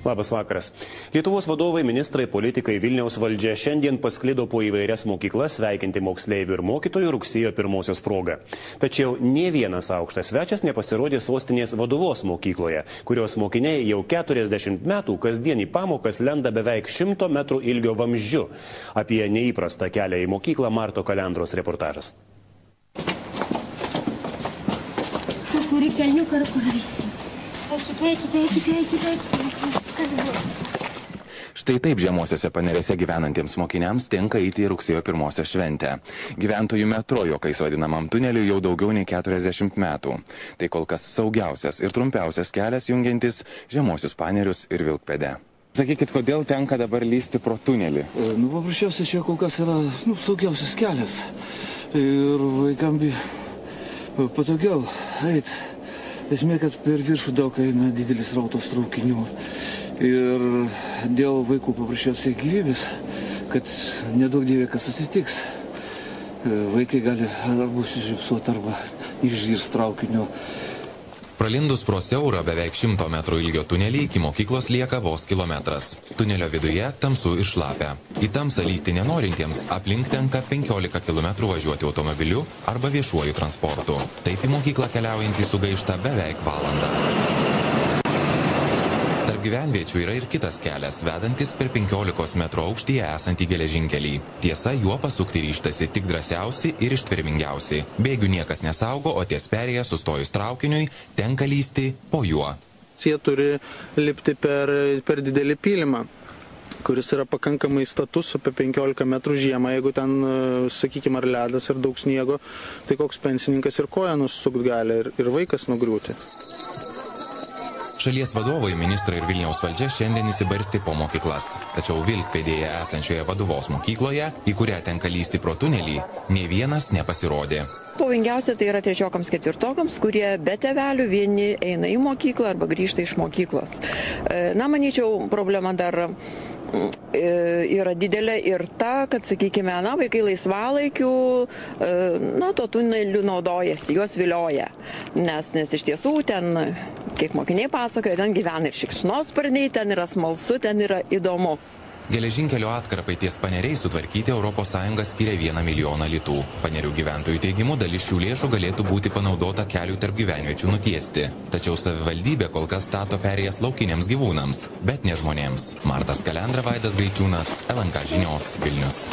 Labas vakaras. Lietuvos vadovai, ministrai, politikai, Vilniaus valdžia šiandien pasklido po įvairias mokyklas sveikinti moksleivių ir mokytojų rugsėjo 1-osios proga. Tačiau nė vienas aukštas svečias nepasirodė sostinės Vaduvos mokykloje, kurios mokiniai jau 40 metų kasdien į pamokas lenda beveik 100 metrų ilgio vamzdžiu. Apie neįprastą kelią į mokyklą Marto Kalendros reportažas. Kurį kelniuką ar kur visi? Štai taip žemosiose Paneriuose gyvenantiems mokiniams tenka eiti į rugsėjo 1-osios šventę. Gyventojų metro juokais vadinamam tuneliui jau daugiau nei 40 metų. Tai kol kas saugiausias ir trumpiausias kelias jungiantis žemosius Panerius ir Vilkpėdę. Sakykit, kodėl tenka dabar lysti pro tunelį? Paprasčiausiai čia kol kas yra saugiausias kelias. Ir vaikam patogiau eiti. Esmė, kad per viršų daug eina didelis rautos traukinių. Ir dėl vaikų paprasčiausiai gyvybės, kad nedaug dievė kas atsitiks. Vaikai gali arba sužipsuoti, arba išgirs traukiniu. Pralindus pro siaurą beveik 100 metrų ilgio tunelį iki mokyklos lieka vos kilometras. Tunelio viduje tamsu ir šlapia. Į tamsą lysti nenorintiems aplink tenka 15 km važiuoti automobiliu arba viešuoju transportu. Taip į mokyklą keliaujantys sugaišta beveik valandą. Tarp gyvenviečių yra ir kitas kelias, vedantis per 15 metrų aukštyje esantį geležinkelį. Tiesa, juo pasukti ryžtasi tik drąsiausi ir ištvermingiausi. Bėgių niekas nesaugo, o ties perėję sustojus traukiniui tenka lysti po juo. Jie turi lipti per didelį pylimą, kuris yra pakankamai status, apie 15 metrų žiemą. Jeigu ten, sakykime, ar ledas, ar daug sniego, tai koks pensininkas ir koją nusisukt gali, ir vaikas nugriūti. Šalies vadovai, ministrai ir Vilniaus valdžia šiandien įsibarsti po mokyklas. Tačiau Vilkpėdėje esančioje Vaduvos mokykloje, į kurią tenka lysti pro tunelį, nė vienas nepasirodė. Pavojingiausia tai yra trečiokams, ketvirtokams, kurie be tėvelių vieni eina į mokyklą arba grįžta iš mokyklos. Manyčiau, problema dar yra didelė ir ta, kad, sakykime, vaikai laisvalaikiu, to tuneliu naudojasi, juos vilioja. Nes iš tiesų ten, kiek mokiniai pasakoja, ten gyvena ir šikšnosparniai, ten yra smalsu, ten yra įdomu. Geležinkelio atkarpai ties Paneriais sutvarkyti ES skiria 1 milijoną litų. Panerių gyventojų teigimu dalis šių lėšų galėtų būti panaudota kelių tarp gyvenviečių nutiesti. Tačiau savivaldybė kol kas stato perėjas laukiniams gyvūnams, bet ne žmonėms. Martas Kalendra, Vaidas Gaičiūnas, LNK žinios, Vilnius.